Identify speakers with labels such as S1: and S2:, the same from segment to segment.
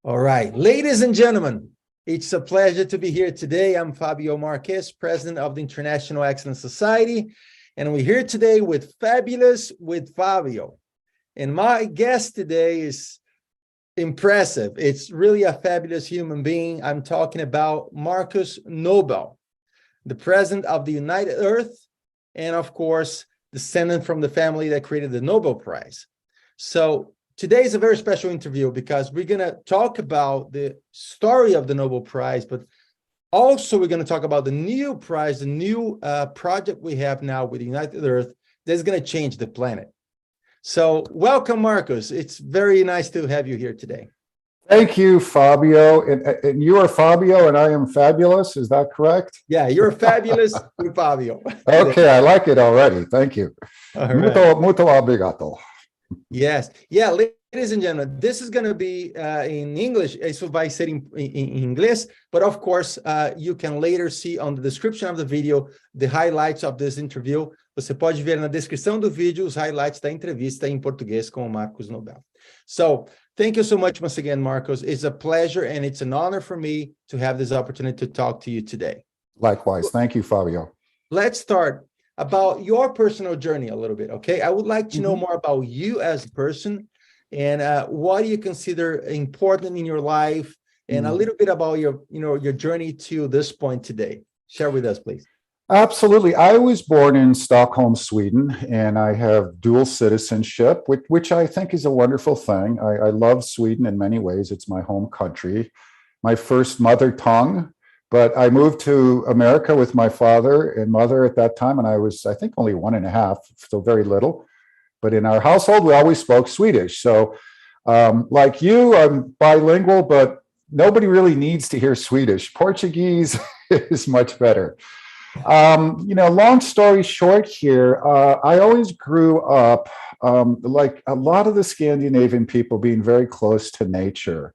S1: All right, ladies and gentlemen, it's a pleasure to be here today. I'm Fabio Marques, president of the International Excellence Society, and we're here today with Fabulous with Fabio. And my guest today is impressive. It's really a fabulous human being. I'm talking about Marques Nobel, the president of the United Earth, and of course, descendant from the family that created the Nobel Prize. So today is a very special interview because we're going to talk about the story of the Nobel Prize, but also we're going to talk about the new prize, the new project we have now with the United Earth that's going to change the planet. So welcome, Marques. It's very nice to have you here today.
S2: Thank you, Fabio. And you are Fabio and I am fabulous. Is that correct?
S1: Yeah, you're fabulous with Fabio.
S2: Okay, I like it already. Thank you.
S1: All right.
S2: Muito obrigado.
S1: Yes. Yeah, ladies and gentlemen, this is going to be in English. Isso vai ser em inglês, but of course, you can later see on the description of the video the highlights of this interview. Você pode ver na descrição do vídeo os highlights da entrevista em português com o Marques Nobel. So, thank you so much once again, Marques. It's a pleasure and it's an honor for me to have this opportunity to talk to you today.
S2: Likewise. Thank you, Fabio.
S1: Let's start about your personal journey a little bit, okay? I would like to know more about you as a person and what do you consider important in your life and a little bit about your journey to this point today. Share with us, please.
S2: Absolutely. I was born in Stockholm, Sweden, and I have dual citizenship, which I think is a wonderful thing. I love Sweden in many ways. It's my home country, my first mother tongue. But I moved to America with my father and mother at that time, and I was, I think, only 1.5, so very little. But in our household, we always spoke Swedish. So like you, I'm bilingual, but nobody really needs to hear Swedish. Portuguese is much better. Long story short here, I always grew up like a lot of the Scandinavian people being very close to nature.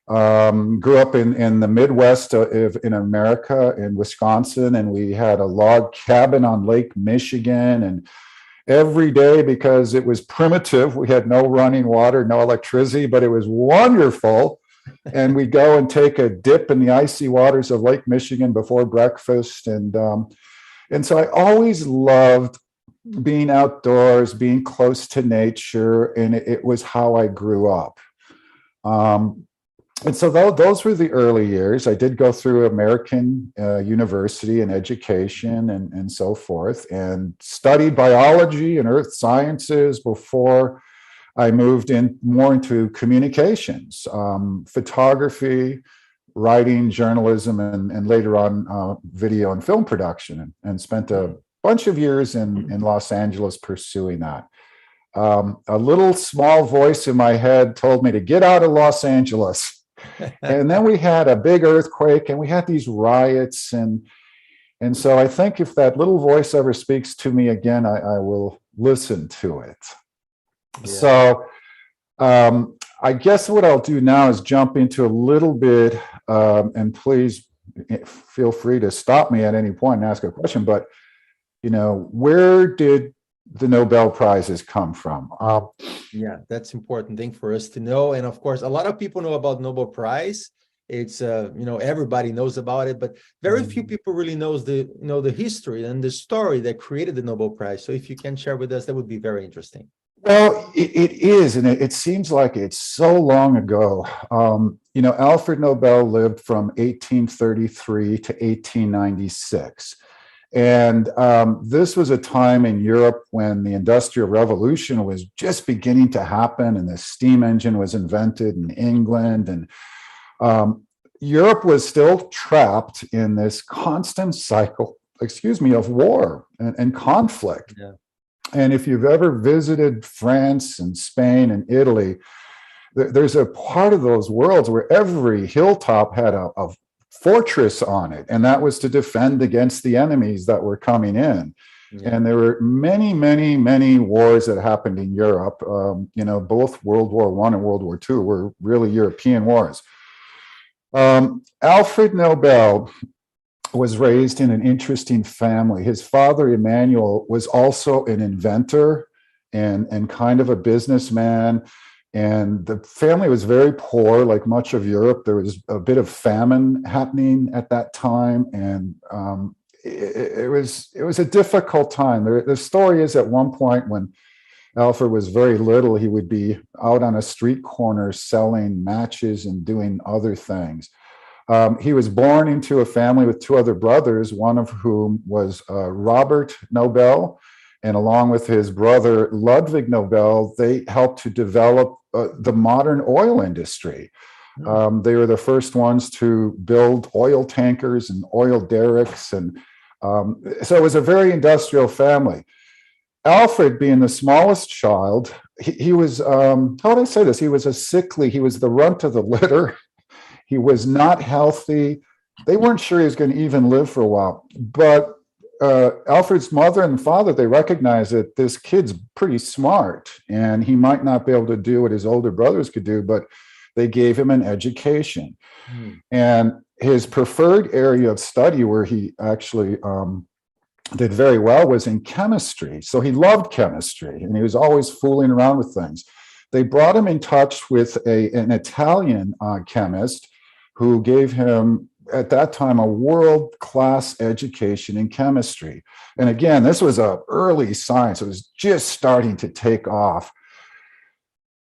S2: Grew up in the Midwest in America, in Wisconsin, and we had a log cabin on Lake Michigan. And every day, because it was primitive, we had no running water, no electricity, but it was wonderful. And we'd go and take a dip in the icy waters of Lake Michigan before breakfast. And so I always loved being outdoors, being close to nature, and it was how I grew up. And so those were the early years. I did go through American university and education and so forth, and studied biology and earth sciences before I moved more into communications, photography, writing, journalism, and later on video and film production, and spent a bunch of years in Los Angeles pursuing that. A little small voice in my head told me to get out of Los Angeles. And then we had a big earthquake and we had these riots. And so I think if that little voice ever speaks to me again, I will listen to it. Yeah. So I guess what I'll do now is jump into a little bit, and please feel free to stop me at any point and ask a question, but, where did the Nobel Prizes come from?
S1: Yeah, that's important thing for us to know. And of course, a lot of people know about Nobel Prize. It's, everybody knows about it, but very few people really knows the history and the story that created the Nobel Prize. So if you can share with us, that would be very interesting.
S2: Well, it is, and it seems like it's so long ago. Alfred Nobel lived from 1833 to 1896. And this was a time in Europe when the Industrial Revolution was just beginning to happen, and the steam engine was invented in England. And Europe was still trapped in this constant cycle, of war and conflict. Yeah. And if you've ever visited France and Spain and Italy, there's a part of those worlds where every hilltop had a fortress on it, and that was to defend against the enemies that were coming in. Yeah. And there were many, many, many wars that happened in Europe. Both World War I and World War II were really European wars. Alfred Nobel was raised in an interesting family. His father, Emmanuel, was also an inventor and kind of a businessman. And the family was very poor, like much of Europe. There was a bit of famine happening at that time, and it was a difficult time. The story is at one point when Alfred was very little, he would be out on a street corner selling matches and doing other things. He was born into a family with two other brothers, one of whom was Robert Nobel, and along with his brother Ludwig Nobel, they helped to develop the modern oil industry. They were the first ones to build oil tankers and oil derricks, and so it was a very industrial family. Alfred, being the smallest child, he was, how would I say this? He was he was the runt of the litter. He was not healthy. They weren't sure he was going to even live for a while. But Alfred's mother and father, they recognized that this kid's pretty smart and he might not be able to do what his older brothers could do, but they gave him an education. And his preferred area of study, where he actually did very well, was in chemistry. So he loved chemistry and he was always fooling around with things. They brought him in touch with an Italian chemist who gave him, at that time, a world-class education in chemistry. And again, this was an early science. It was just starting to take off.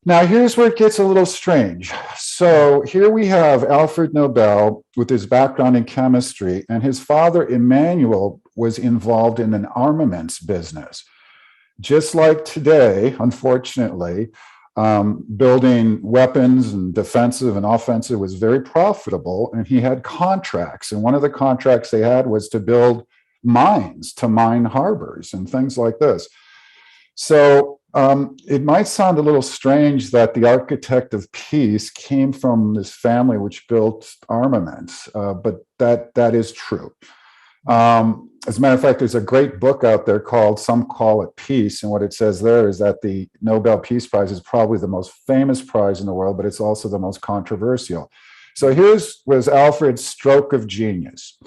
S2: Now, here's where it gets a little strange. So here we have Alfred Nobel with his background in chemistry, and his father, Emmanuel, was involved in an armaments business. Just like today, unfortunately, building weapons and defensive and offensive was very profitable, and he had contracts. And one of the contracts they had was to build mines, to mine harbors and things like this. So it might sound a little strange that the architect of peace came from this family which built armaments, but that is true. As a matter of fact, there's a great book out there called Some Call It Peace. And what it says there is that the Nobel Peace Prize is probably the most famous prize in the world, but it's also the most controversial. So was Alfred's stroke of genius.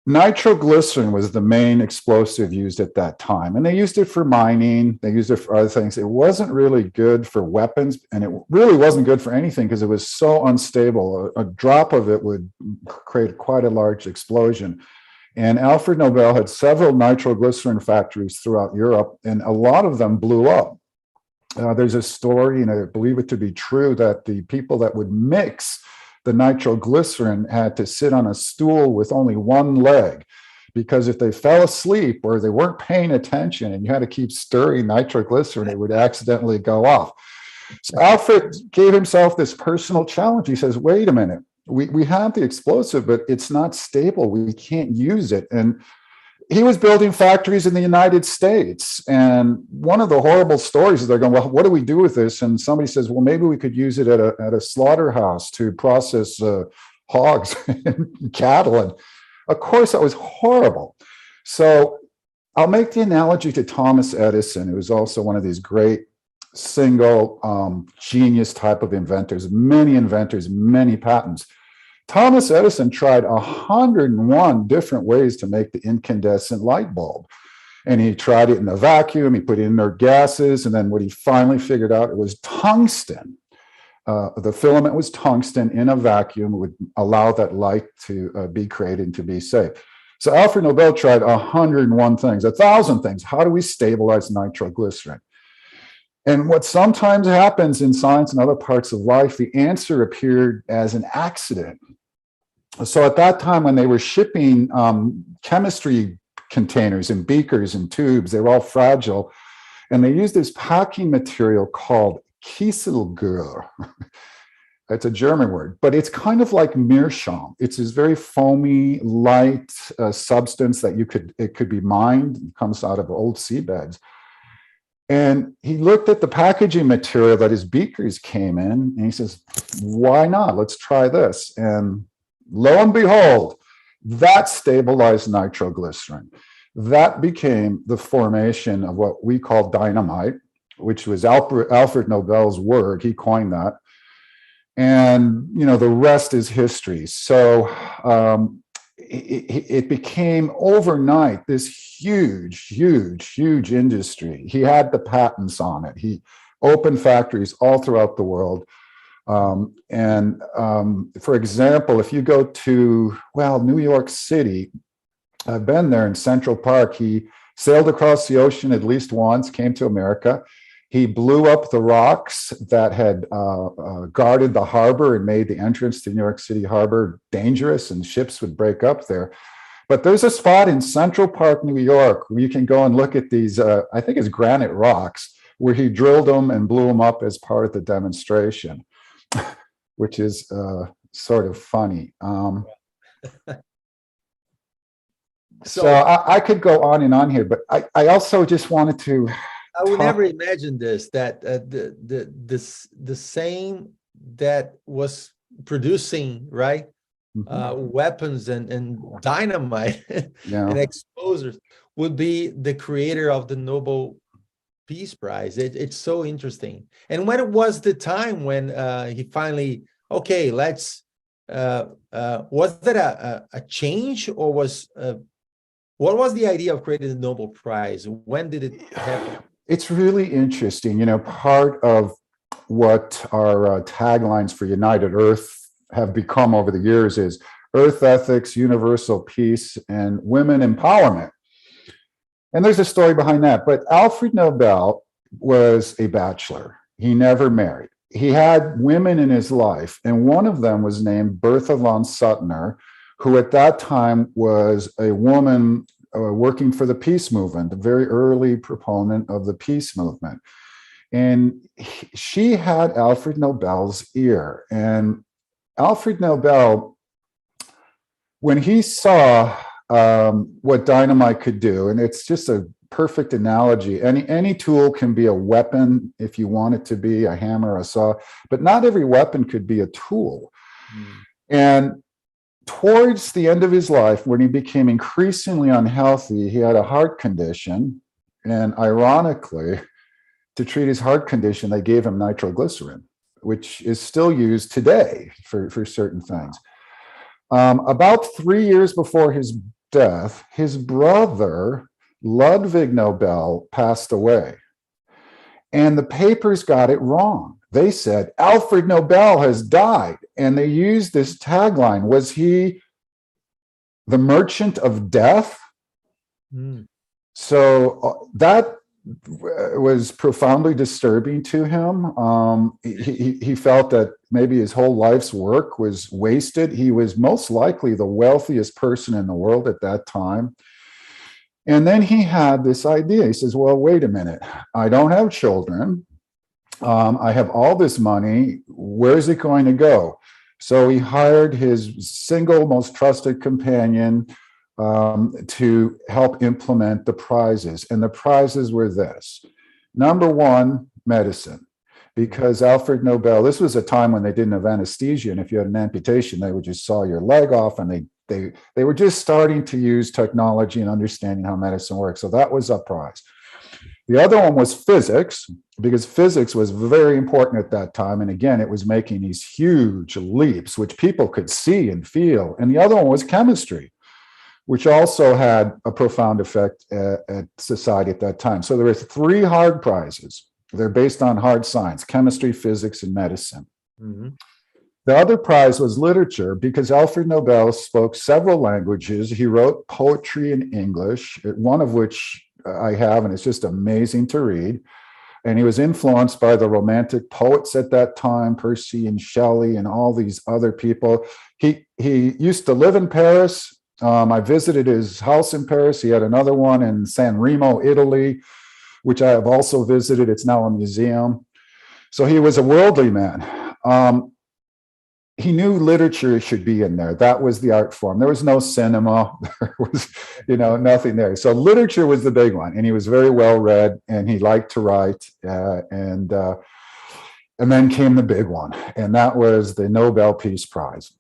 S2: Nitroglycerin was the main explosive used at that time. And they used it for mining. They used it for other things. It wasn't really good for weapons. And it really wasn't good for anything because it was so unstable. A drop of it would create quite a large explosion. And Alfred Nobel had several nitroglycerin factories throughout Europe, and a lot of them blew up. There's a story, and I believe it to be true, that the people that would mix the nitroglycerin had to sit on a stool with only one leg, because if they fell asleep or they weren't paying attention and you had to keep stirring nitroglycerin, it would accidentally go off. So Alfred gave himself this personal challenge. He says, wait a minute. We have the explosive, but it's not stable. We can't use it. And he was building factories in the United States. And one of the horrible stories is they're going, well, what do we do with this? And somebody says, well, maybe we could use it at a slaughterhouse to process hogs and cattle. And of course, that was horrible. So I'll make the analogy to Thomas Edison, who was also one of these great single genius type of inventors, many patents. Thomas Edison tried 101 different ways to make the incandescent light bulb. And he tried it in a vacuum, he put in inert gases, and then what he finally figured out, it was tungsten. The filament was tungsten in a vacuum, would allow that light to be created and to be safe. So Alfred Nobel tried 101 things, 1,000 things. How do we stabilize nitroglycerin? And what sometimes happens in science and other parts of life, the answer appeared as an accident. So at that time, when they were shipping chemistry containers and beakers and tubes, they were all fragile. And they used this packing material called Kieselguhr. It's a German word, but it's kind of like meerschaum. It's this very foamy, light substance that it could be mined. It comes out of old seabeds. And he looked at the packaging material that his beakers came in, and he says, why not? Let's try this. And lo and behold, that stabilized nitroglycerin. That became the formation of what we call dynamite, which was Alfred Nobel's word. He coined that. And, the rest is history. So it became overnight this huge industry. He had the patents on it. He open factories all throughout the world. For example, if you go to, well, New York City, I've been there in Central Park. He sailed across the ocean at least once, came to America. He blew up the rocks that had guarded the harbor and made the entrance to New York City harbor dangerous, and ships would break up there. But there's a spot in Central Park, New York, where you can go and look at these, I think it's granite rocks, where he drilled them and blew them up as part of the demonstration, which is sort of funny. So I could go on and on here, but I also just wanted to.
S1: I would never imagine this, that the same that was producing, right, weapons and dynamite and explosives would be the creator of the Nobel Peace Prize. It's so interesting. And when it was the time when he finally, okay, let's, was that a change, or was, what was the idea of creating the Nobel Prize? When did it happen?
S2: It's really interesting. You know, part of what our taglines for United Earth have become over the years is Earth ethics, universal peace, and women empowerment. And there's a story behind that. But Alfred Nobel was a bachelor. He never married. He had women in his life, and one of them was named Bertha von Suttner, who at that time was a woman working for the peace movement, a very early proponent of the peace movement. And she had Alfred Nobel's ear. And Alfred Nobel, when he saw what dynamite could do, and it's just a perfect analogy, any tool can be a weapon if you want it to be, a hammer, a saw, but not every weapon could be a tool. And towards the end of his life, when he became increasingly unhealthy, he had a heart condition. And ironically, to treat his heart condition, they gave him nitroglycerin, which is still used today for certain things. About 3 years before his death, his brother, Ludwig Nobel, passed away. And the papers got it wrong. They said, Alfred Nobel has died. And they used this tagline. Was he the merchant of death? So that was profoundly disturbing to him. He felt that maybe his whole life's work was wasted. He was most likely the wealthiest person in the world at that time. And then he had this idea. He says, well, wait a minute. I don't have children. I have all this money. Where's it going to go? So he hired his single most trusted companion to help implement the prizes. And the prizes were this. Number one, medicine. Because Alfred Nobel, this was a time when they didn't have anesthesia. And if you had an amputation, they would just saw your leg off, and they were just starting to use technology and understanding how medicine works. So that was a prize. The other one was physics, because physics was very important at that time. And again, it was making these huge leaps, which people could see and feel. And the other one was chemistry, which also had a profound effect at society at that time. So there were 3 hard prizes. They're based on hard science: chemistry, physics, and medicine. The other prize was literature, because Alfred Nobel spoke several languages. He wrote poetry in English, one of which I have, and it's just amazing to read. And he was influenced by the Romantic poets at that time, Percy and Shelley and all these other people. He used to live in Paris. I visited his house in Paris. He had another one in San Remo, Italy, which I have also visited. It's now a museum. So he was a worldly man. He knew literature should be in there. That was the art form. There was no cinema. There was, nothing there. So literature was the big one. And he was very well read, and he liked to write. And then came the big one, and that was the Nobel Peace Prize.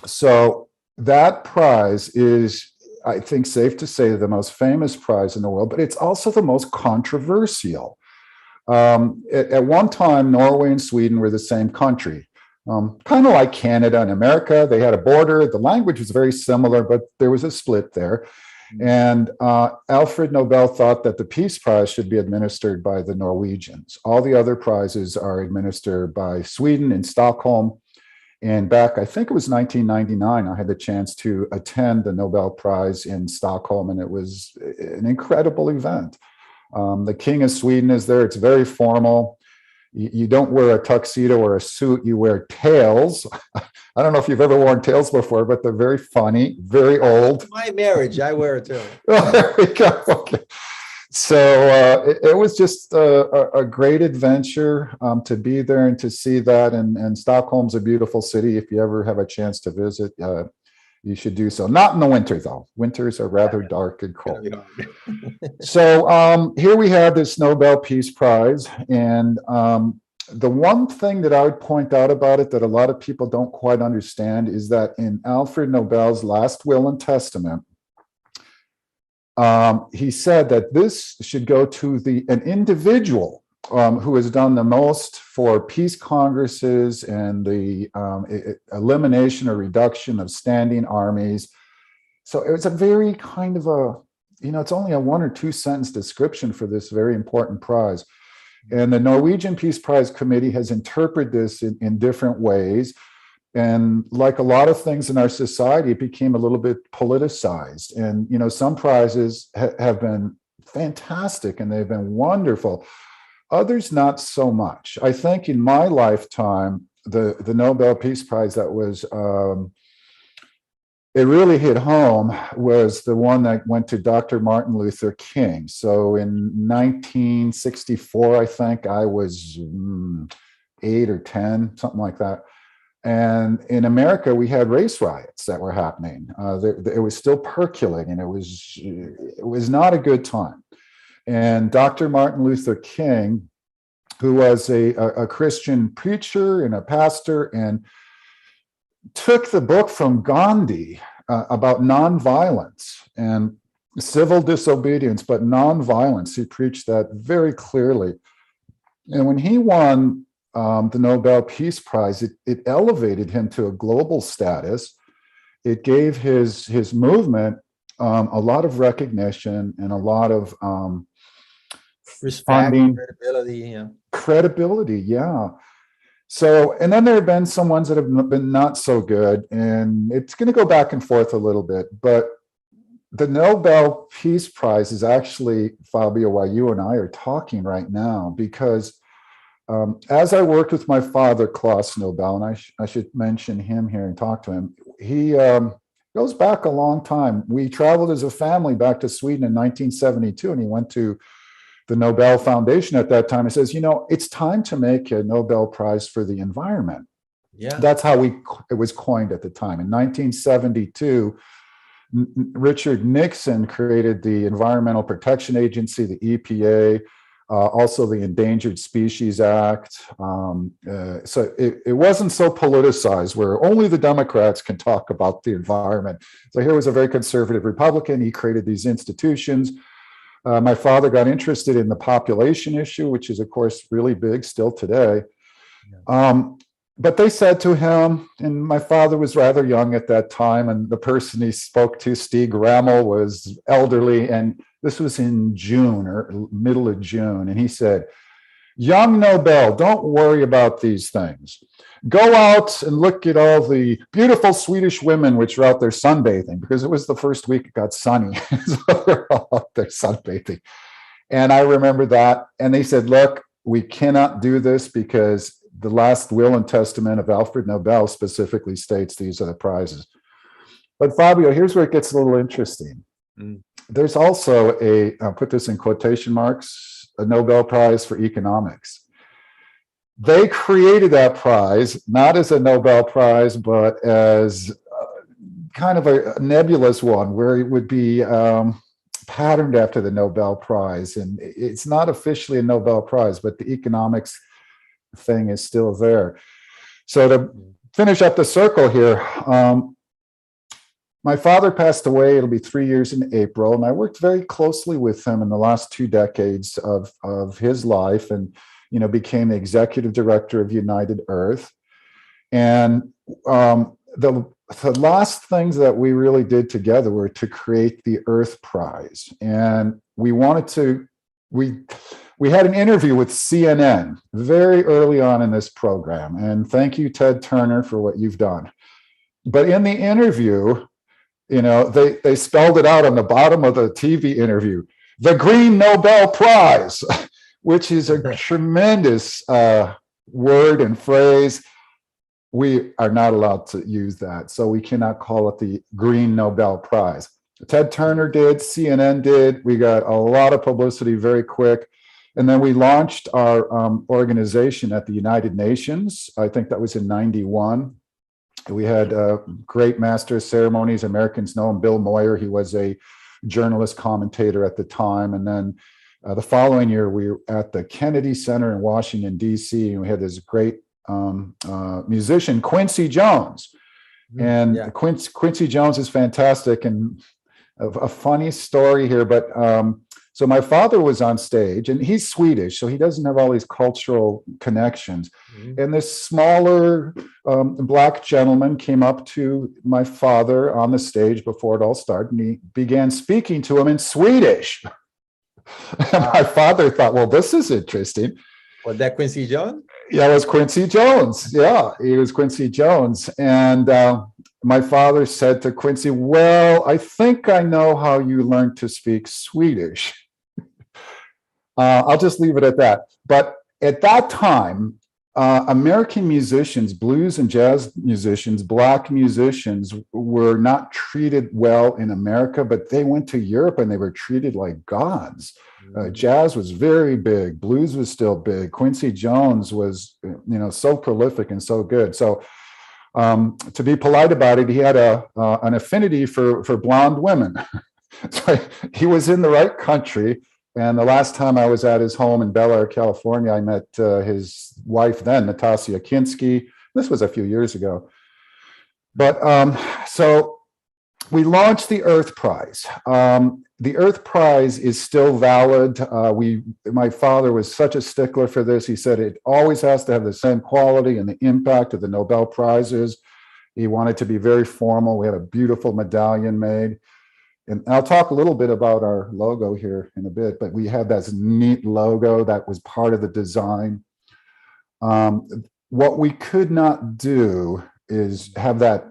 S2: So that prize is, I think, safe to say, the most famous prize in the world, but it's also the most controversial. At one time, Norway and Sweden were the same country. Kind of like Canada and America. They had a border. The language was very similar, but there was a split there. And Alfred Nobel thought that the Peace Prize should be administered by the Norwegians. All the other prizes are administered by Sweden in Stockholm. And back, I think it was 1999, I had the chance to attend the Nobel Prize in Stockholm, and it was an incredible event. The King of Sweden is there. It's very formal. You don't wear a tuxedo or a suit, you wear tails. I don't know if you've ever worn tails before, but they're very funny, very old.
S1: My marriage, I wear it too.
S2: Oh, there we go. Okay. So it was just a great adventure to be there and to see that. And Stockholm's a beautiful city. If you ever have a chance to visit, you should do so. Not in the winter, though. Winters are rather dark and cold. So here we have this Nobel Peace Prize. And the one thing that I would point out about it that a lot of people don't quite understand is that in Alfred Nobel's last will and testament, he said that this should go to an individual who has done the most for peace congresses and the elimination or reduction of standing armies. So it was a very kind of it's only a 1 or 2 sentence description for this very important prize. And the Norwegian Peace Prize Committee has interpreted this in different ways. And like a lot of things in our society, it became a little bit politicized. And, some prizes have been fantastic and they've been wonderful. Others, not so much. I think in my lifetime, the Nobel Peace Prize that was, it really hit home was the one that went to Dr. Martin Luther King. So in 1964, I think I was 8 or 10, something like that. And in America, we had race riots that were happening. It was still percolating. It was not a good time. And Dr. Martin Luther King, who was a Christian preacher and a pastor, and took the book from Gandhi about nonviolence and civil disobedience, but nonviolence. He preached that very clearly. And when he won the Nobel Peace Prize, it elevated him to a global status. It gave his movement a lot of recognition and a lot of
S1: respect,
S2: funding,
S1: credibility.
S2: yeah. So, and then there have been some ones that have been not so good, and it's going to go back and forth a little bit. But the Nobel Peace Prize is actually, Fabio, why you and I are talking right now, because as I worked with my father, Claes Nobel, and I should mention him here and talk to him, he goes back a long time. We traveled as a family back to Sweden in 1972, and he went to the Nobel Foundation at that time and says, it's time to make a Nobel Prize for the environment.
S1: Yeah,
S2: that's how it was coined at the time. In 1972, Richard Nixon created the Environmental Protection Agency, the EPA, also the Endangered Species Act. So it wasn't so politicized where only the Democrats can talk about the environment. So here was a very conservative Republican. He created these institutions. My father got interested in the population issue, which is, of course, really big still today. But they said to him, and my father was rather young at that time, and the person he spoke to, Stig Ramel, was elderly, and this was in June or middle of June, and he said, "Young Nobel, don't worry about these things. Go out and look at all the beautiful Swedish women which are out there sunbathing," because it was the first week it got sunny. So they're all out there sunbathing. And I remember that. And they said, "Look, we cannot do this because the last will and testament of Alfred Nobel specifically states these are the prizes." But Fabio, here's where it gets a little interesting. There's also I'll put this in quotation marks, a Nobel Prize for economics. They created that prize, not as a Nobel Prize, but as kind of a nebulous one where it would be patterned after the Nobel Prize. And it's not officially a Nobel Prize, but the economics thing is still there. So to finish up the circle here, my father passed away. It'll be 3 years in April. And I worked very closely with him in the last 2 decades of his life, and became the executive director of United Earth. And the last things that we really did together were to create the Earth Prize. And we wanted to, we had an interview with CNN very early on in this program. And thank you, Ted Turner, for what you've done. But in the interview, you know, they spelled it out on the bottom of the TV interview, the Green Nobel Prize, which is a tremendous word and phrase. We are not allowed to use that. So we cannot call it the Green Nobel Prize. Ted Turner did, CNN did. We got a lot of publicity very quick. And then we launched our organization at the United Nations. I think that was in '91. We had great master of ceremonies. Americans know him, Bill Moyer. He was a journalist commentator at the time. And then the following year, we were at the Kennedy Center in Washington, D.C., and we had this great musician, Quincy Jones. And Quincy Jones is fantastic. And a funny story here, but so my father was on stage, and he's Swedish, so he doesn't have all these cultural connections. And this smaller Black gentleman came up to my father on the stage before it all started, and he began speaking to him in Swedish. And my father thought, well, this is interesting.
S1: Was that Quincy Jones?
S2: Yeah, it was Quincy Jones. Yeah, he was Quincy Jones. And my father said to Quincy, well, I think I know how you learned to speak Swedish. I'll just leave it at that. But at that time, American musicians, blues and jazz musicians, Black musicians were not treated well in America, but they went to Europe and they were treated like gods. Jazz was very big. Blues was still big. Quincy Jones was, so prolific and so good. So to be polite about it, he had an affinity for blonde women. So he was in the right country. And the last time I was at his home in Bel Air, California, I met his wife then, Natasha Kinski. This was a few years ago. But so we launched the Earth Prize. The Earth Prize is still valid. My father was such a stickler for this. He said it always has to have the same quality and the impact of the Nobel Prizes. He wanted to be very formal. We had a beautiful medallion made. And I'll talk a little bit about our logo here in a bit, but we had this neat logo that was part of the design. What we could not do is have that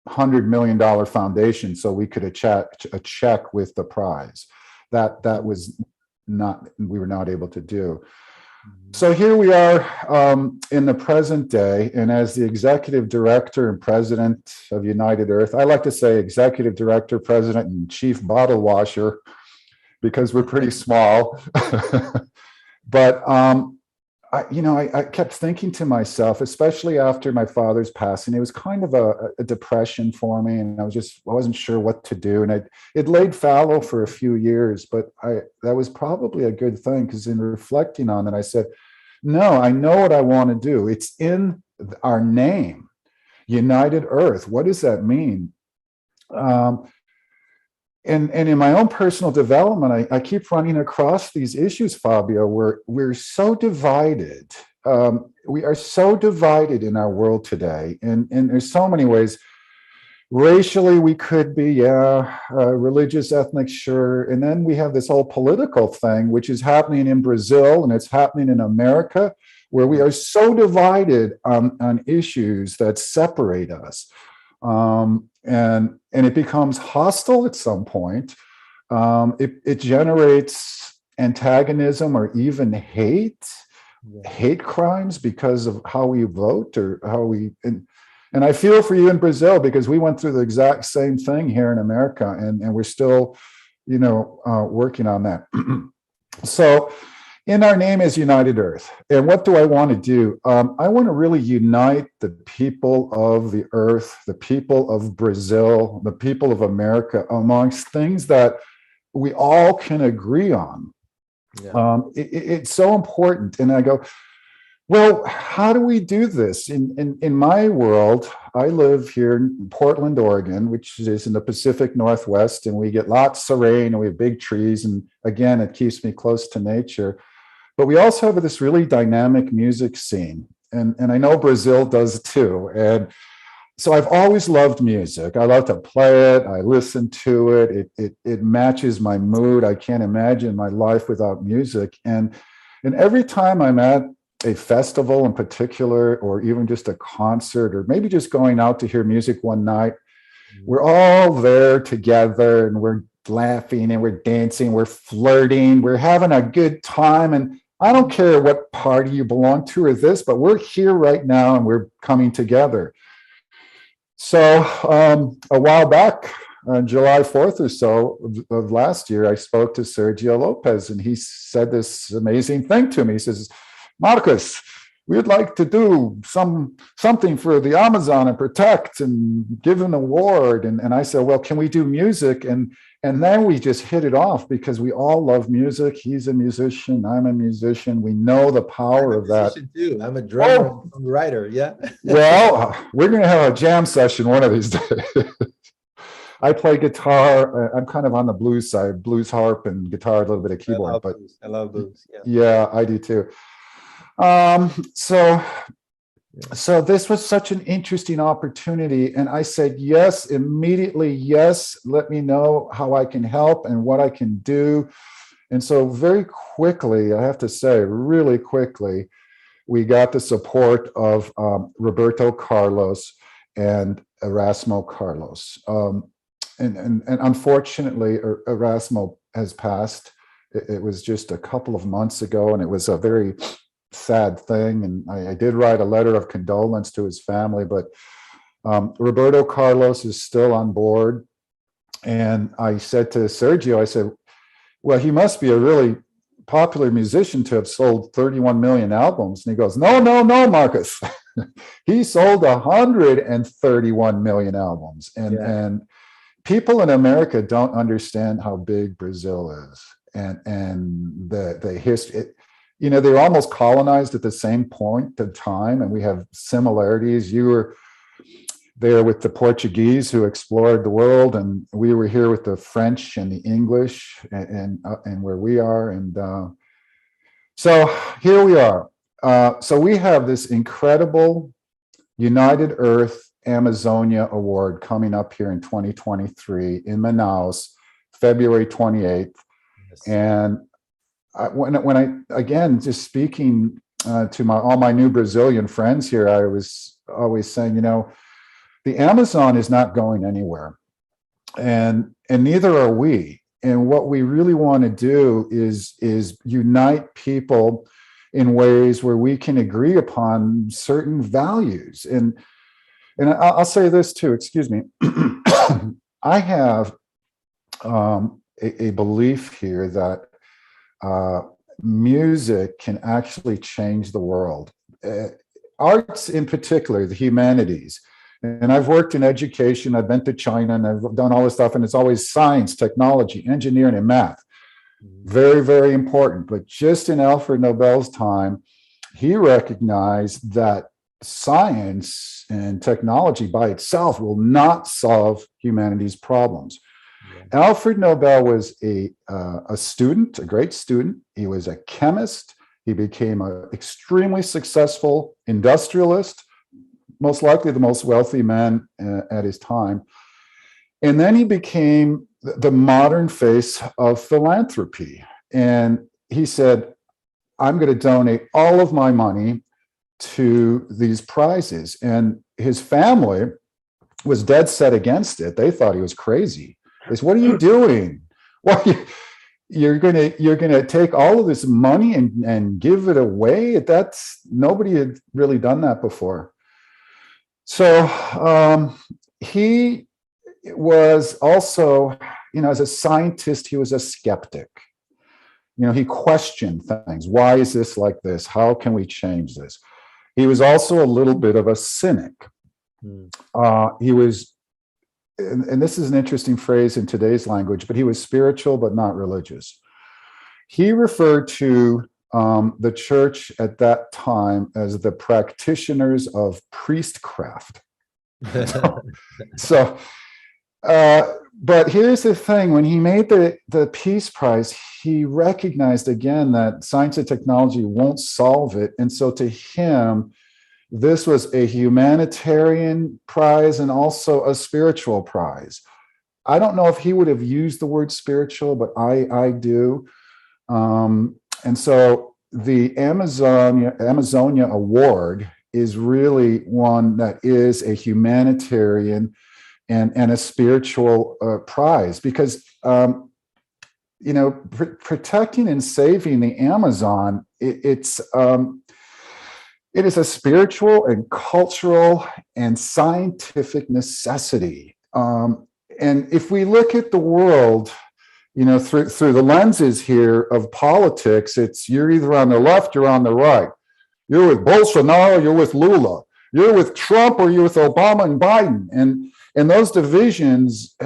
S2: $100 million foundation so we could a check with the prize. That was not, we were not able to do. So here we are in the present day, and as the executive director and president of United Earth, I like to say executive director, president, and chief bottle washer, because we're pretty small. But I kept thinking to myself, especially after my father's passing, it was kind of a depression for me, and I wasn't sure what to do, and it laid fallow for a few years, but that was probably a good thing, because in reflecting on it, I said, no, I know what I want to do. It's in our name, United Earth. What does that mean? And in my own personal development, I keep running across these issues, Fabio, where we're so divided. We are so divided in our world today. And there's so many ways. Racially, we could be, religious, ethnic, sure. And then we have this whole political thing, which is happening in Brazil and it's happening in America, where we are so divided on issues that separate us. And it becomes hostile at some point. It generates antagonism or even hate crimes because of how we vote or how we. And I feel for you in Brazil, because we went through the exact same thing here in America, and we're still, working on that. So, in our name is United Earth. And what do I want to do? I want to really unite the people of the earth, the people of Brazil, the people of America, amongst things that we all can agree on. Yeah. It's so important. And I go, well, how do we do this? In my world, I live here in Portland, Oregon, which is in the Pacific Northwest, and we get lots of rain and we have big trees. And again, it keeps me close to nature. But we also have this really dynamic music scene. And I know Brazil does too. And so I've always loved music. I love to play it. I listen to it. It matches my mood. I can't imagine my life without music. And every time I'm at a festival in particular, or even just a concert, or maybe just going out to hear music one night, we're all there together and we're laughing and we're dancing, we're flirting, we're having a good time. And I don't care what party you belong to or this, but we're here right now and we're coming together. So a while back, on July 4th or so of last year, I spoke to Sergio Lopez, and he said this amazing thing to me. He says, Marques, we'd like to do something for the Amazon and protect and give an award. And I said, well, can we do music? And then we just hit it off because we all love music. He's a musician. I'm a musician. We know the power of that.
S1: Too. I'm a drummer, writer. Yeah.
S2: Well, we're going to have a jam session one of these days. I play guitar. I'm kind of on the blues side, blues harp and guitar, a little bit of keyboard.
S1: I love blues.
S2: Yeah, I do too. So this was such an interesting opportunity. And I said, yes, immediately. Yes. Let me know how I can help and what I can do. And so very quickly, I have to say, really quickly, we got the support of Roberto Carlos and Erasmo Carlos. And unfortunately, Erasmo has passed. It was just a couple of months ago, and it was a very sad thing. And I did write a letter of condolence to his family, but Roberto Carlos is still on board. And I said to Sergio, I said, well, he must be a really popular musician to have sold 31 million albums. And he goes, no, Marques. He sold 131 million albums. And people in America don't understand how big Brazil is and the history. They're almost colonized at the same point of time, and we have similarities. You were there with the Portuguese who explored the world, and we were here with the French and the English, and where we are. And so here we are. So we have this incredible United Earth Amazonia Award coming up here in 2023 in Manaus, February 28th. Yes. And when I again, just speaking to all my new Brazilian friends here, I was always saying, the Amazon is not going anywhere, and neither are we. And what we really want to do is unite people in ways where we can agree upon certain values. And I'll say this too, excuse me. I have a belief here that music can actually change the world. Arts in particular, the humanities. And I've worked in education, I've been to China, and I've done all this stuff, and it's always science, technology, engineering, and math. Very, very important. But just in Alfred Nobel's time, he recognized that science and technology by itself will not solve humanity's problems. Yeah. Alfred Nobel was a student, a great student. He was a chemist. He became an extremely successful industrialist, most likely the most wealthy man at his time. And then he became the modern face of philanthropy. And he said, I'm going to donate all of my money to these prizes. And his family was dead set against it. They thought he was crazy. They said, what are you doing? Well, you're gonna take all of this money and give it away? Nobody had really done that before. So he was also, as a scientist, he was a skeptic. He questioned things. Why is this like this? How can we change this? He was also a little bit of a cynic. He was, and this is an interesting phrase in today's language, but he was spiritual but not religious. He referred to the church at that time as the practitioners of priestcraft. But here's the thing: when he made the Peace Prize, he recognized again that science and technology won't solve it, and so to him, this was a humanitarian prize and also a spiritual prize. I don't know if he would have used the word spiritual, but I do. And so the Amazonia Award is really one that is a humanitarian and a spiritual prize, because protecting and saving the Amazon, it is a spiritual and cultural and scientific necessity. And if we look at the world, through the lenses here of politics, it's you're either on the left or on the right. You're with Bolsonaro, you're with Lula. You're with Trump or you're with Obama and Biden. And those divisions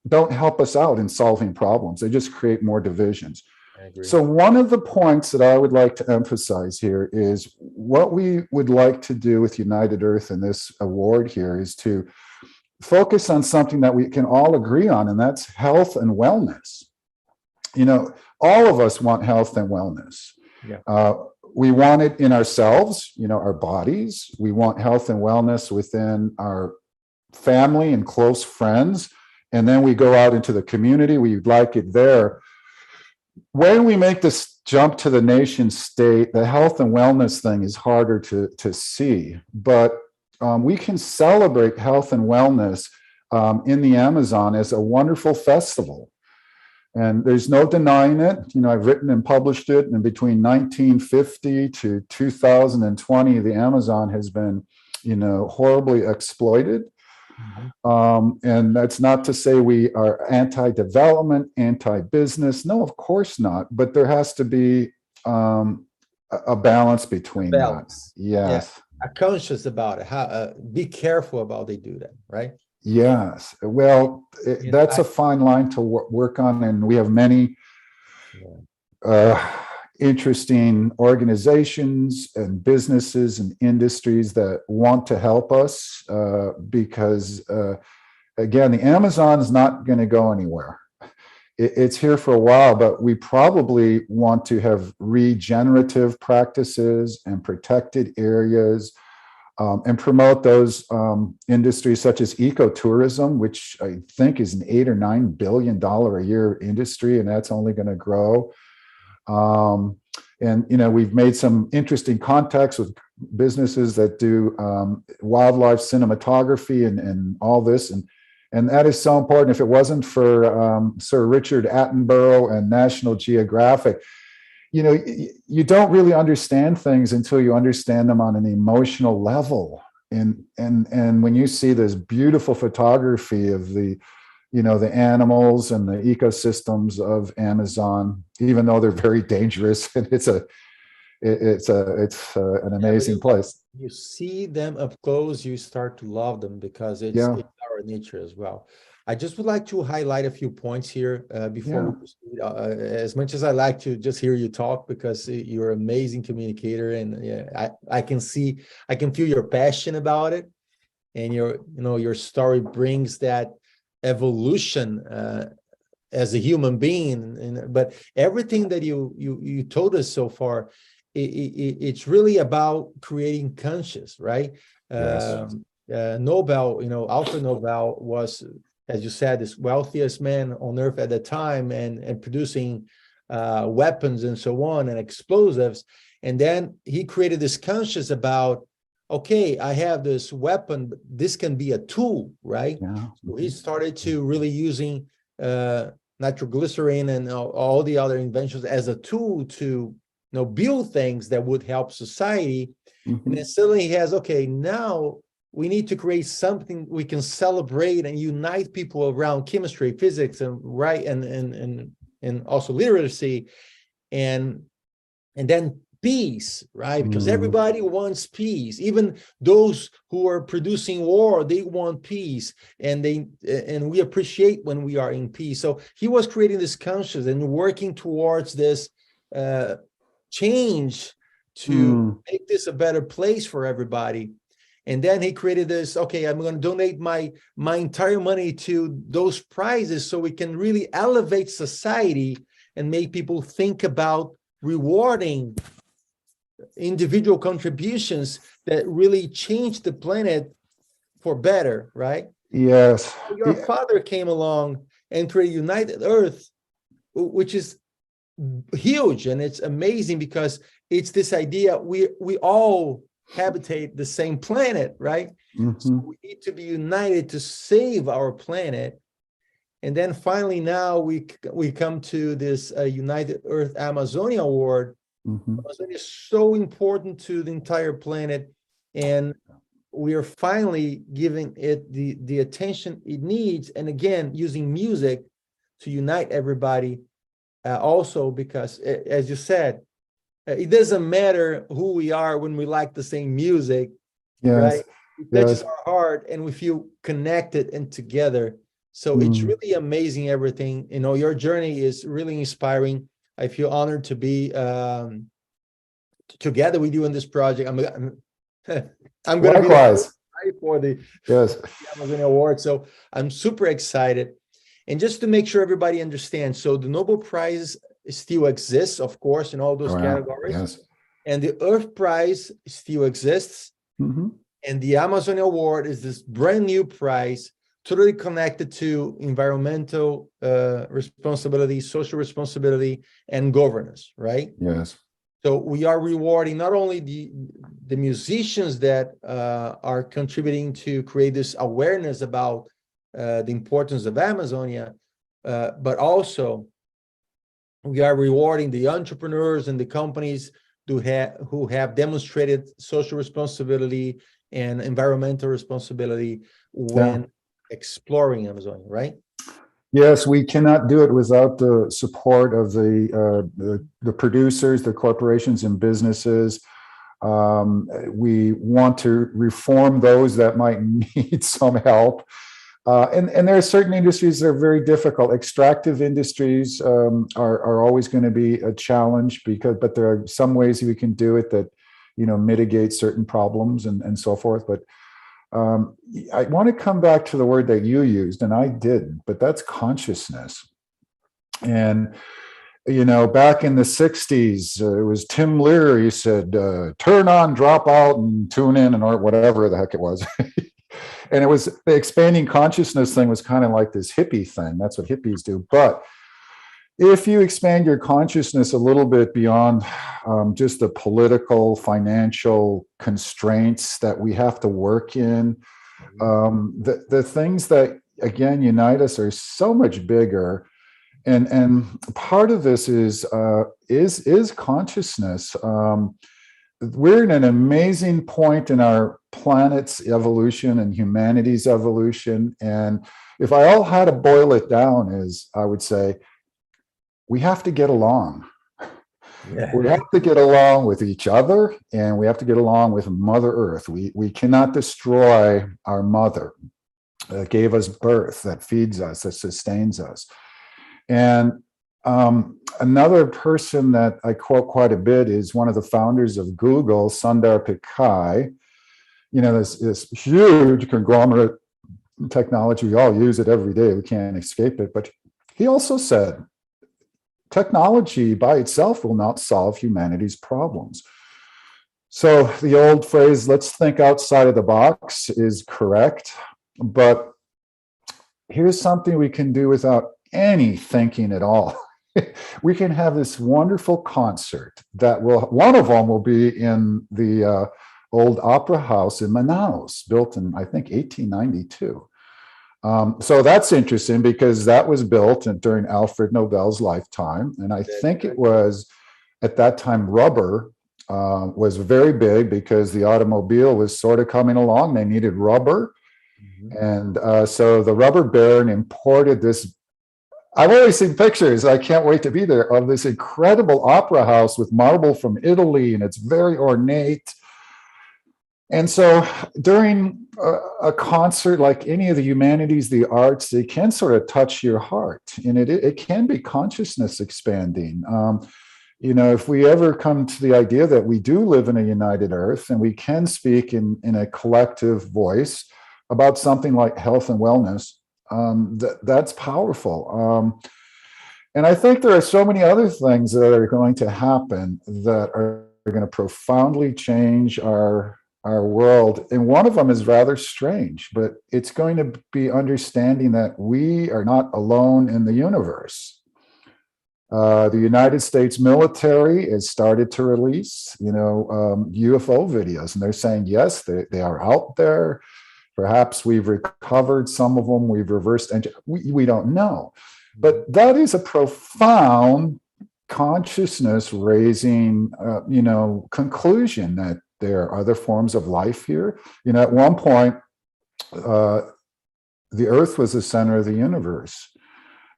S2: don't help us out in solving problems. They just create more divisions.
S1: I agree.
S2: So one of the points that I would like to emphasize here is what we would like to do with United Earth in this award here is to focus on something that we can all agree on, and that's health and wellness. All of us want health and wellness.
S1: Yeah.
S2: We want it in ourselves, our bodies. We want health and wellness within our family and close friends. And then we go out into the community. We'd like it there. When we make this jump to the nation state, the health and wellness thing is harder to see. But we can celebrate health and wellness in the Amazon as a wonderful festival. And there's no denying it. I've written and published it. And between 1950 to 2020, the Amazon has been, horribly exploited. Mm-hmm. And that's not to say we are anti-development, anti-business. No, of course not. But there has to be a balance between that. Yes.
S1: Yeah. Are conscious about it. How be careful about they do that, right?
S2: Yes. Well, that's a fine line to work on, and we have many interesting organizations and businesses and industries that want to help us because, again, the Amazon is not going to go anywhere. It's here for a while, but we probably want to have regenerative practices and protected areas. And promote those industries such as ecotourism, which I think is an $8 or $9 billion a year industry, and that's only going to grow. And we've made some interesting contacts with businesses that do wildlife cinematography and all this, and that is so important. If it wasn't for Sir Richard Attenborough and National Geographic, you don't really understand things until you understand them on an emotional level. And when you see this beautiful photography of the animals and the ecosystems of Amazon, even though they're very dangerous, and it's an amazing place.
S1: You see them up close, you start to love them because it's our nature as well. I just would like to highlight a few points here before we proceed. As much as I like to just hear you talk, because you're an amazing communicator, and I can feel your passion about it, and your story brings that evolution as a human being. But everything that you told us so far, it's really about creating conscious, right?
S2: Yes.
S1: Nobel, Alfred Nobel was, as you said, this wealthiest man on earth at the time, and producing weapons and so on, and explosives. And then he created this conscious about, okay, I have this weapon, but this can be a tool, right?
S2: Yeah.
S1: So he started to really using nitroglycerin and all the other inventions as a tool to build things that would help society. Mm-hmm. And then suddenly he has, okay, now we need to create something we can celebrate and unite people around chemistry, physics, and and also literacy, and then peace, right? Because everybody wants peace. Even those who are producing war, they want peace, and we appreciate when we are in peace. So he was creating this conscious and working towards this change to make this a better place for everybody. And then he created this, okay, I'm going to donate my entire money to those prizes so we can really elevate society and make people think about rewarding individual contributions that really changed the planet for better, right?
S2: Yes.
S1: Your father came along and created United Earth, which is huge, and it's amazing because it's this idea we all habitate the same planet, right? So we need to be united to save our planet. And then finally now we come to this United Earth Amazonia Award. Amazonia is so important to the entire planet, and we are finally giving it the attention it needs, and again using music to unite everybody. Also, because as you said, it doesn't matter who we are when we like the same music, right? It touches our heart and we feel connected and together. So it's really amazing, everything. You know, your journey is really inspiring. I feel honored to be together with you in this project. I'm going to be for the Amazonia Award. So I'm super excited. And just to make sure everybody understands, so the Nobel Prize still exists, of course, in all those categories. And the Earth Prize still exists. And the Amazonia Award is this brand new prize, totally connected to environmental responsibility, social responsibility, and governance, right?
S2: Yes.
S1: So we are rewarding not only the musicians that are contributing to create this awareness about the importance of Amazonia, but also we are rewarding the entrepreneurs and the companies who have demonstrated social responsibility and environmental responsibility when exploring Amazonia, right?
S2: Yes, we cannot do it without the support of the producers, the corporations and businesses. We want to reform those that might need some help. And there are certain industries that are very difficult. Extractive industries are always going to be a challenge but there are some ways we can do it that, mitigate certain problems and so forth. But I want to come back to the word that you used, and I didn't, but that's consciousness. And, back in the 60s, it was Tim Leary said, turn on, drop out, and tune in, or whatever the heck it was. And it was the expanding consciousness thing was kind of like this hippie thing. That's what hippies do. But if you expand your consciousness a little bit beyond just the political, financial constraints that we have to work in, the things that, again, unite us are so much bigger. And part of this is consciousness. We're in an amazing point in our planet's evolution and humanity's evolution. And if I all had to boil it down, is I would say, we have to get along. We have to get along with each other, and we have to get along with Mother Earth. We cannot destroy our mother that gave us birth, that feeds us, that sustains us. And another person that I quote quite a bit is one of the founders of Google, Sundar Pichai. This huge conglomerate technology, we all use it every day, we can't escape it. But he also said, technology by itself will not solve humanity's problems. So the old phrase, let's think outside of the box, is correct. But here's something we can do without any thinking at all. We can have this wonderful concert one of them will be in the old opera house in Manaus, built in, I think, 1892. So that's interesting because that was built during Alfred Nobel's lifetime. And I think it was, at that time, rubber was very big because the automobile was sort of coming along. They needed rubber. And so the rubber baron imported this. I've always seen pictures, I can't wait to be there, of this incredible opera house with marble from Italy, and it's very ornate. And so during a concert, like any of the humanities, the arts, they can sort of touch your heart, and it can be consciousness expanding. If we ever come to the idea that we do live in a united earth and we can speak in a collective voice about something like health and wellness, that's powerful. And I think there are so many other things that are going to happen that are going to profoundly change our our world. And one of them is rather strange, but it's going to be understanding that we are not alone in the universe. The United States military has started to release, UFO videos, and they're saying, yes, they are out there. Perhaps we've recovered some of them, we've reversed engineered. We don't know. But that is a profound consciousness raising, conclusion that there are other forms of life here. At one point, the Earth was the center of the universe,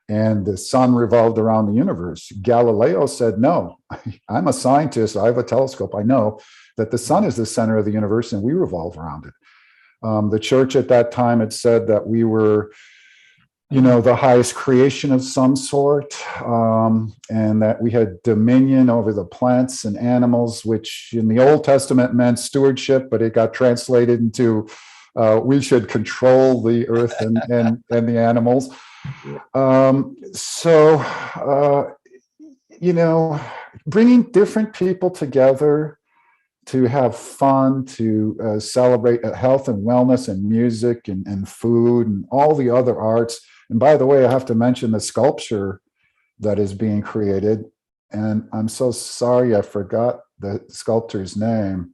S2: and the sun revolved around the universe. Galileo said, no, I'm a scientist, I have a telescope, I know that the sun is the center of the universe and we revolve around it. The church at that time had said that we were, the highest creation of some sort, and that we had dominion over the plants and animals, which in the Old Testament meant stewardship, but it got translated into we should control the earth and the animals. Bringing different people together to have fun, to celebrate health and wellness and music and food and all the other arts. And by the way, I have to mention the sculpture that is being created. And I'm so sorry, I forgot the sculptor's name.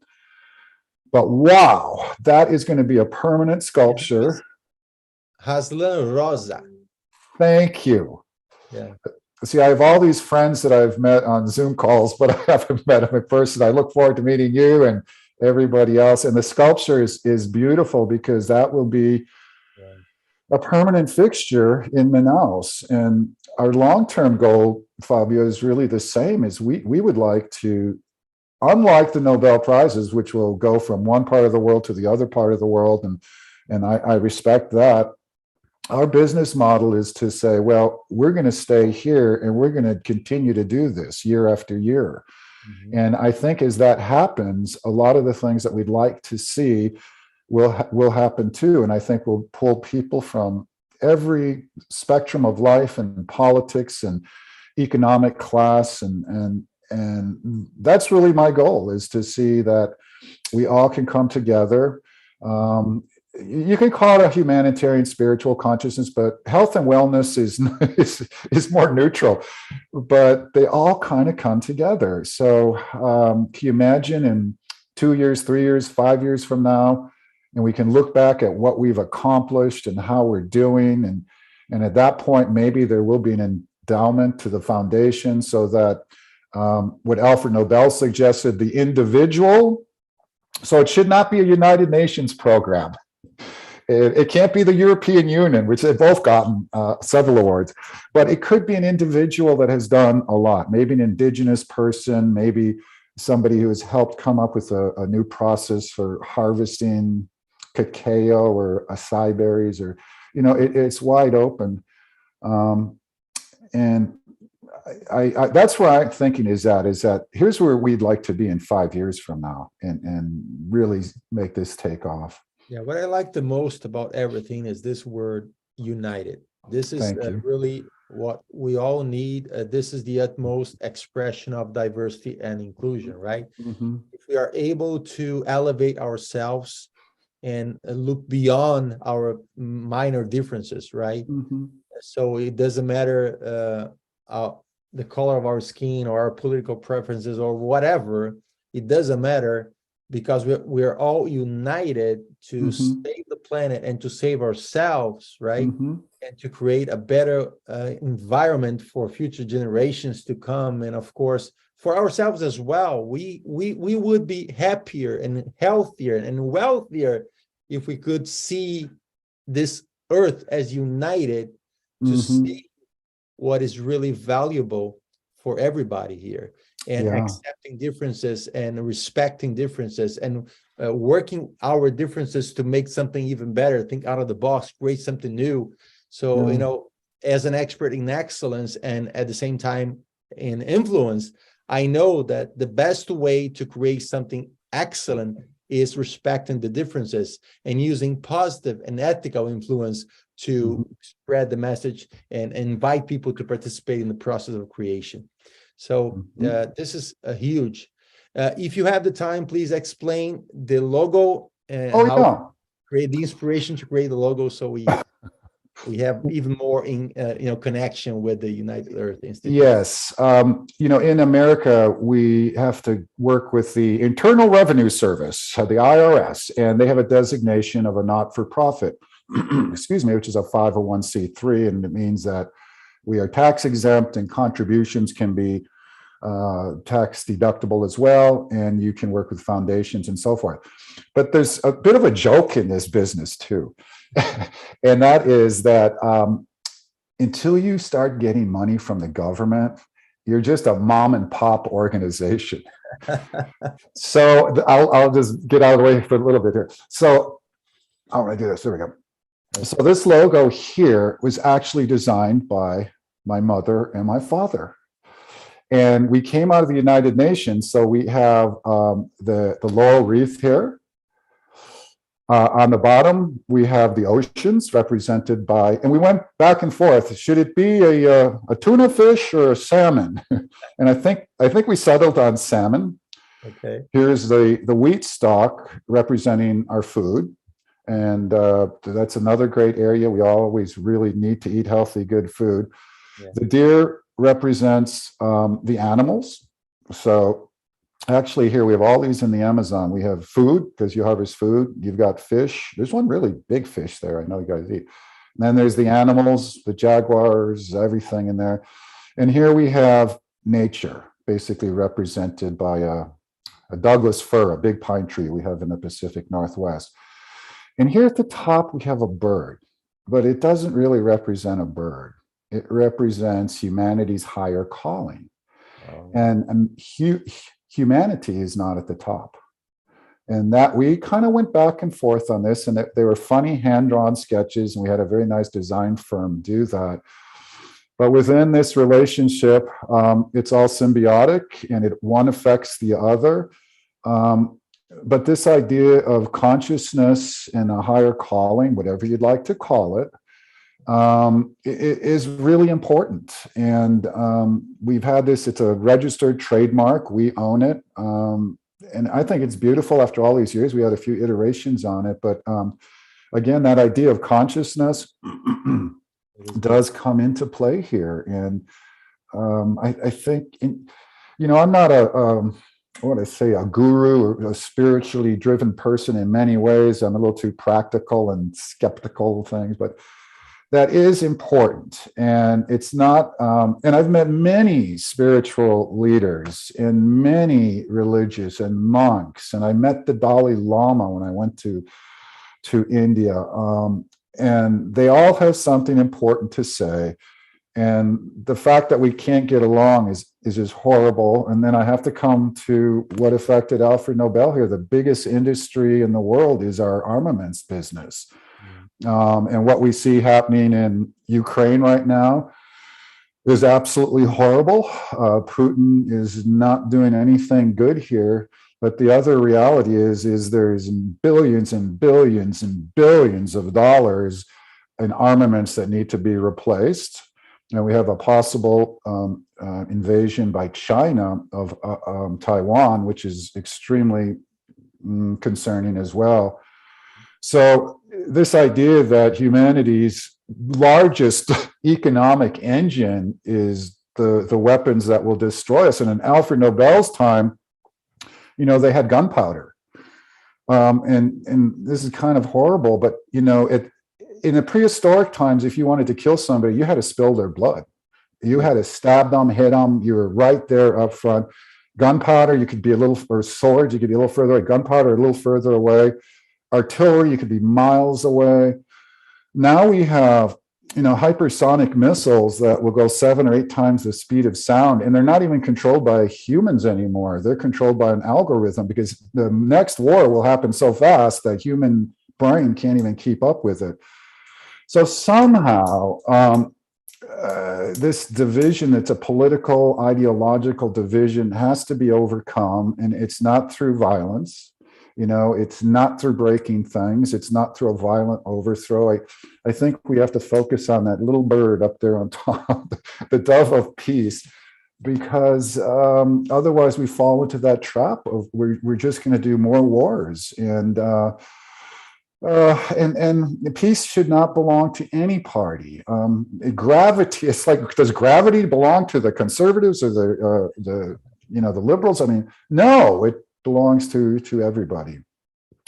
S2: But wow, that is going to be a permanent sculpture.
S1: Rosa.
S2: Thank you.
S1: Yeah.
S2: See, I have all these friends that I've met on Zoom calls, but I haven't met them in person. I look forward to meeting you and everybody else. And the sculpture is beautiful because that will be a permanent fixture in Manaus. And our long-term goal, Fabio, is really the same. Is we would like to, unlike the Nobel Prizes, which will go from one part of the world to the other part of the world, and I respect that. Our business model is to say, well, we're going to stay here and we're going to continue to do this year after year. Mm-hmm. And I think as that happens, a lot of the things that we'd like to see will happen too. And I think we'll pull people from every spectrum of life and politics and economic class. And that's really my goal, is to see that we all can come together. You can call it a humanitarian spiritual consciousness, but health and wellness is more neutral, but they all kind of come together. So can you imagine in 2 years, 3 years, 5 years from now, and we can look back at what we've accomplished and how we're doing. And at that point, maybe there will be an endowment to the foundation so that what Alfred Nobel suggested, the individual, so it should not be a United Nations program. It can't be the European Union, which they've both gotten several awards, but it could be an individual that has done a lot, maybe an indigenous person, maybe somebody who has helped come up with a new process for harvesting cacao or acai berries, or, it's wide open. And I that's where I'm thinking is that here's where we'd like to be in 5 years from now and really make this take off.
S1: Yeah, what I like the most about everything is this word united. This is really what we all need. This is the utmost expression of diversity and inclusion, right? Mm-hmm. If we are able to elevate ourselves and look beyond our minor differences, right? Mm-hmm. So it doesn't matter the color of our skin or our political preferences or whatever. It doesn't matter, because we're all united to mm-hmm. save the planet and to save ourselves, right? Mm-hmm. And to create a better environment for future generations to come. And of course, for ourselves as well, we would be happier and healthier and wealthier if we could see this earth as united to mm-hmm. see what is really valuable for everybody here. And accepting differences and respecting differences and working our differences to make something even better, think out of the box, create something new. So, as an expert in excellence and at the same time in influence, I know that the best way to create something excellent is respecting the differences and using positive and ethical influence to mm-hmm. spread the message and invite people to participate in the process of creation. So this is a huge. If you have the time, please explain the logo and
S2: Oh,
S1: how
S2: yeah.
S1: to create the inspiration to create the logo, so we have even more connection with the United Earth Institute.
S2: Yes. In America, we have to work with the Internal Revenue Service, the IRS, and they have a designation of a not-for-profit, excuse me, which is a 501c3, and it means that we are tax exempt and contributions can be tax deductible as well, and you can work with foundations and so forth. But there's a bit of a joke in this business too, and that is that until you start getting money from the government, you're just a mom and pop organization. So I'll just get out of the way for a little bit here. So how would I do this? There we go. So this logo here was actually designed by my mother and my father. And we came out of the United Nations, so we have the laurel wreath here. On the bottom, we have the oceans represented by, and we went back and forth. Should it be a tuna fish or a salmon? And I think we settled on salmon.
S1: Okay.
S2: Here's the wheat stalk representing our food. And that's another great area. We always really need to eat healthy, good food. Yeah. The deer represents the animals. So actually here we have all these in the Amazon. We have food, because you harvest food. You've got fish. There's one really big fish there. I know you guys eat. And then there's the animals, the jaguars, everything in there. And here we have nature, basically represented by a Douglas fir, a big pine tree we have in the Pacific Northwest. And here at the top, we have a bird, but it doesn't really represent a bird. It represents humanity's higher calling. And humanity is not at the top. And that we kind of went back and forth on this, and they were funny hand-drawn sketches, and we had a very nice design firm do that. But within this relationship, it's all symbiotic, and one affects the other. But this idea of consciousness and a higher calling, whatever you'd like to call it, is really important. And we've had this, it's a registered trademark, we own it. And I think it's beautiful after all these years. We had a few iterations on it, but again, that idea of consciousness does come into play here. And I think, I'm not a guru or a spiritually driven person in many ways. I'm a little too practical and skeptical of things, but that is important. And it's not, and I've met many spiritual leaders and many religious and monks, and I met the Dalai Lama when I went to India, and they all have something important to say. And the fact that we can't get along is just horrible. And then I have to come to what affected Alfred Nobel here. The biggest industry in the world is our armaments business. And what we see happening in Ukraine right now is absolutely horrible. Putin is not doing anything good here. But the other reality is there's billions and billions and billions of dollars in armaments that need to be replaced. And we have a possible invasion by China of Taiwan, which is extremely concerning as well. So this idea that humanity's largest economic engine is the weapons that will destroy us. And in Alfred Nobel's time, they had gunpowder. And this is kind of horrible, but, in the prehistoric times, if you wanted to kill somebody, you had to spill their blood. You had to stab them, hit them. You were right there up front. Gunpowder, you could be or swords, you could be a little further away. Gunpowder, a little further away. Artillery, you could be miles away. Now we have, hypersonic missiles that will go 7 or 8 times the speed of sound, and they're not even controlled by humans anymore. They're controlled by an algorithm, because the next war will happen so fast that human brain can't even keep up with it. So somehow, this division, it's a political, ideological division, has to be overcome, and it's not through violence. It's not through breaking things. It's not through a violent overthrow. I think we have to focus on that little bird up there on top, the dove of peace, because otherwise we fall into that trap of we're just going to do more wars, and peace should not belong to any party. Gravity, it's like, does gravity belong to the conservatives or the the liberals? I mean, no, it belongs to everybody.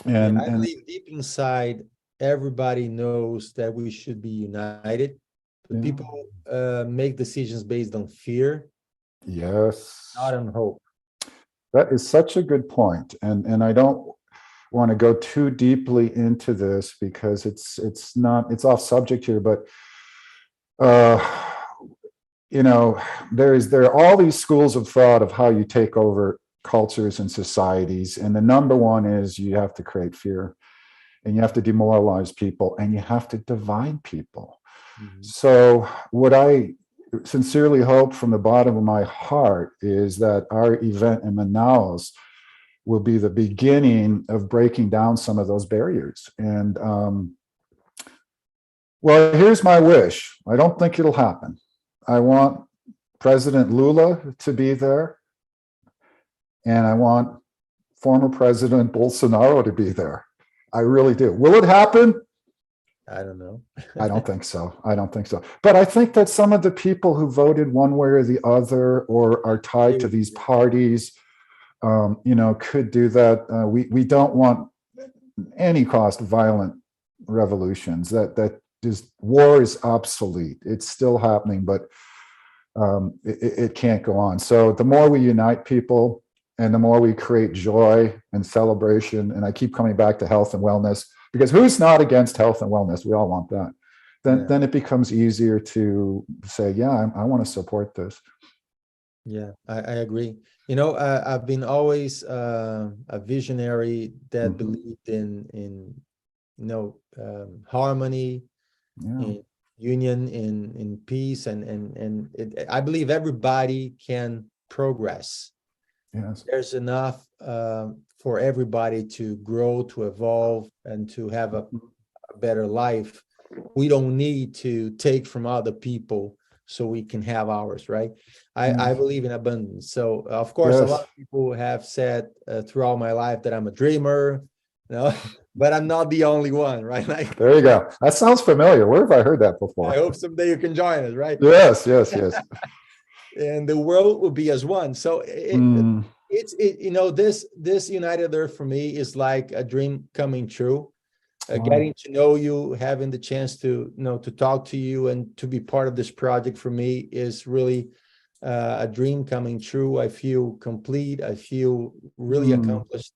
S2: And
S1: I believe deep inside, everybody knows that we should be united, but people make decisions based on fear,
S2: yes,
S1: not on hope.
S2: that is such a good point. And I don't want to go too deeply into this because it's off subject here, but there are all these schools of thought of how you take over cultures and societies, and the number one is you have to create fear, and you have to demoralize people, and you have to divide people. So what I sincerely hope from the bottom of my heart is that our event in Manaus will be the beginning of breaking down some of those barriers. And well, here's my wish. I don't think it'll happen. I want President Lula to be there, and I want former President Bolsonaro to be there. I really do. Will it happen?
S1: I don't know.
S2: I don't think so. I don't think so. But I think that some of the people who voted one way or the other, or are tied to these parties, could do that. We don't want any cost violent revolutions. That is, war is obsolete. It's still happening, but it can't go on. So the more we unite people, and the more we create joy and celebration, and I keep coming back to health and wellness, because who's not against health and wellness? We all want that. Then it becomes easier to say, yeah, I want to support this. Yeah,
S1: I agree. I've been always a visionary that believed in harmony, in union, in peace, and I believe everybody can progress.
S2: Yes.
S1: There's enough for everybody to grow, to evolve, and to have a better life. We don't need to take from other people so we can have ours, right? I believe in abundance. So, of course, a lot of people have said throughout my life that I'm a dreamer, but I'm not the only one, right? Like, there
S2: you go. That sounds familiar. Where have I heard that before?
S1: I hope someday you can join us, right?
S2: Yes.
S1: And the world will be as one. So it's this United Earth for me is like a dream coming true. Getting to know you, having the chance to talk to you and to be part of this project for me is really a dream coming true. I feel complete. I feel really accomplished,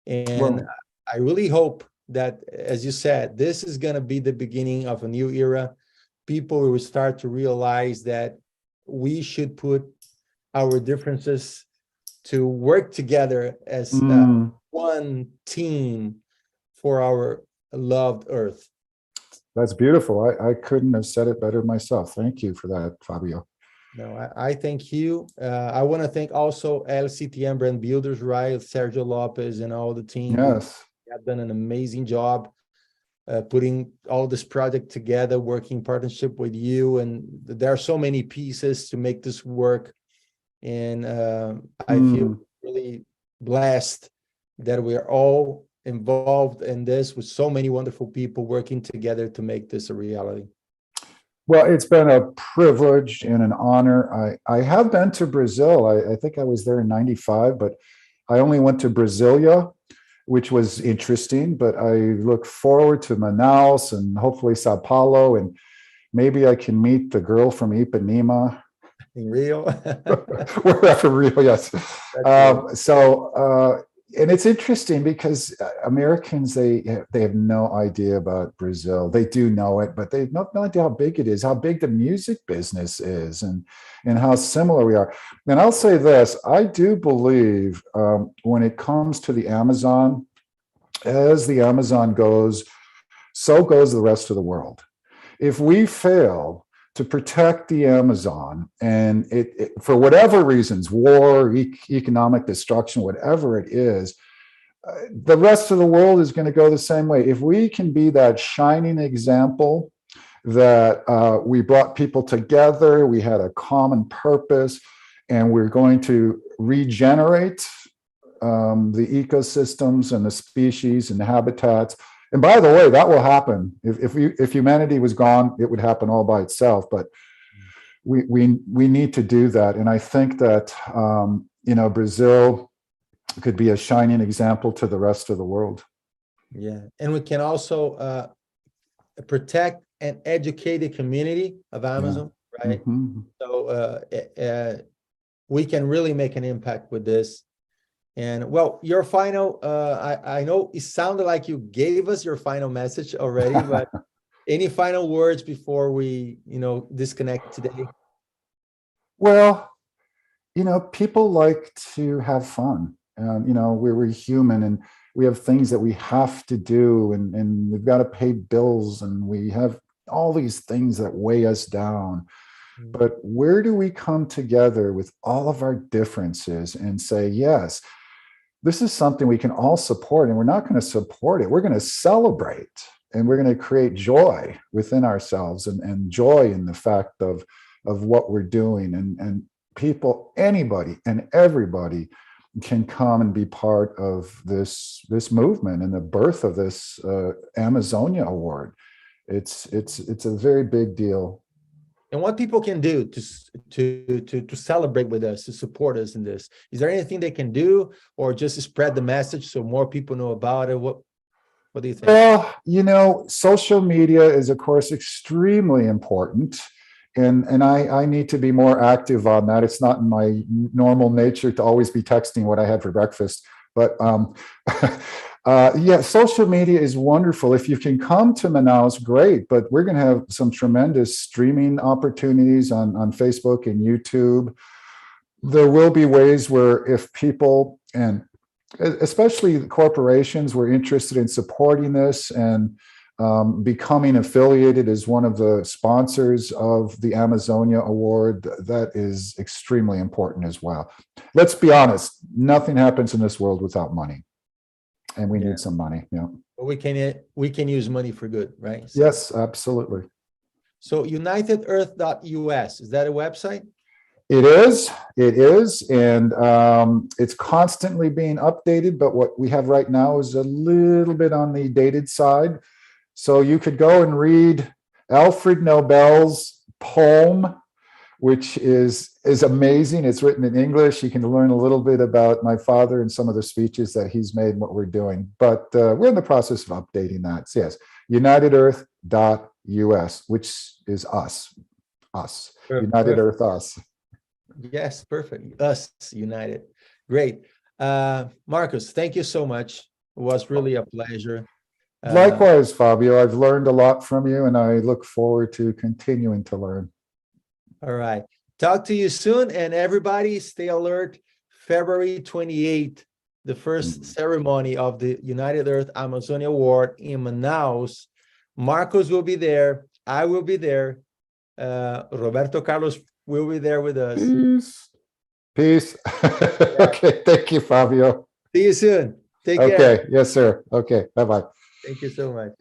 S1: and I really hope that, as you said, this is going to be the beginning of a new era. People will start to realize that we should put our differences to work together as one team for our loved Earth.
S2: That's beautiful. I couldn't have said it better myself. Thank you for that, Fabio.
S1: No, I thank you. I want to thank also LCTM Brand Builders, right? Sergio Lopez and all the team.
S2: Yes.
S1: They have done an amazing job putting all this project together, working in partnership with you. And there are so many pieces to make this work. And I feel really blessed that we're all involved in this with so many wonderful people working together to make this a reality.
S2: Well, it's been a privilege and an honor. I have been to Brazil. I think I was there in '95, but I only went to Brasilia, which was interesting. But I look forward to Manaus and hopefully Sao Paulo, and maybe I can meet the girl from Ipanema.
S1: In Rio?
S2: Wherever Rio, yes. And it's interesting because Americans, they have no idea about Brazil. They do know it, but they have no idea how big it is, how big the music business is, and how similar we are. And I'll say this, I do believe when it comes to the Amazon, as the Amazon goes, so goes the rest of the world. If we fail to protect the Amazon, and it for whatever reasons, war, economic destruction, whatever it is, the rest of the world is going to go the same way. If we can be that shining example that we brought people together, we had a common purpose, and we're going to regenerate the ecosystems and the species and the habitats. And by the way, that will happen. If humanity was gone, it would happen all by itself. But we need to do that. And I think that Brazil could be a shining example to the rest of the world.
S1: Yeah, and we can also protect and educate the community of Amazon, right? So we can really make an impact with this. And well, your final, I know it sounded like you gave us your final message already, but any final words before we, disconnect today?
S2: Well, people like to have fun. We're human and we have things that we have to do, and we've got to pay bills, and we have all these things that weigh us down. But where do we come together with all of our differences and say, yes, this is something we can all support, and we're not going to support it. We're going to celebrate, and we're going to create joy within ourselves and joy in the fact of what we're doing. And people, anybody and everybody can come and be part of this movement and the birth of this Amazonia Award. It's a very big deal.
S1: And what people can do to celebrate with us, to support us in this? Is there anything they can do, or just spread the message so more people know about it? What do you think?
S2: Well, social media is, of course, extremely important. And I need to be more active on that. It's not in my normal nature to always be texting what I had for breakfast. But yeah, social media is wonderful. If you can come to Manaus, great. But we're going to have some tremendous streaming opportunities on Facebook and YouTube. There will be ways where if people, and especially corporations, were interested in supporting this and becoming affiliated as one of the sponsors of the Amazonia Award, that is extremely important as well. Let's be honest, nothing happens in this world without money, and we need some money. Yeah,
S1: but we can use money for good, right? So,
S2: yes, absolutely.
S1: So unitedearth.us, is that a website?
S2: It is, and it's constantly being updated, but what we have right now is a little bit on the dated side. So you could go and read Alfred Nobel's poem, which is amazing. It's written in English. You can learn a little bit about my father and some of the speeches that he's made and what we're doing. But we're in the process of updating that. So yes, unitedearth.us, which is us. United Earth, us.
S1: Yes, perfect. Us, united. Great. Marques, thank you so much. It was really a pleasure.
S2: Likewise, Fabio. I've learned a lot from you, and I look forward to continuing to learn.
S1: All right. Talk to you soon, and everybody stay alert. February 28th, the first ceremony of the United Earth Amazonia Award in Manaus. Marques will be there. I will be there. Roberto Carlos will be there with us.
S2: Peace. Okay. Thank you, Fabio.
S1: See you soon. Take care.
S2: Okay. Yes, sir. Okay. Bye-bye.
S1: Thank you so much.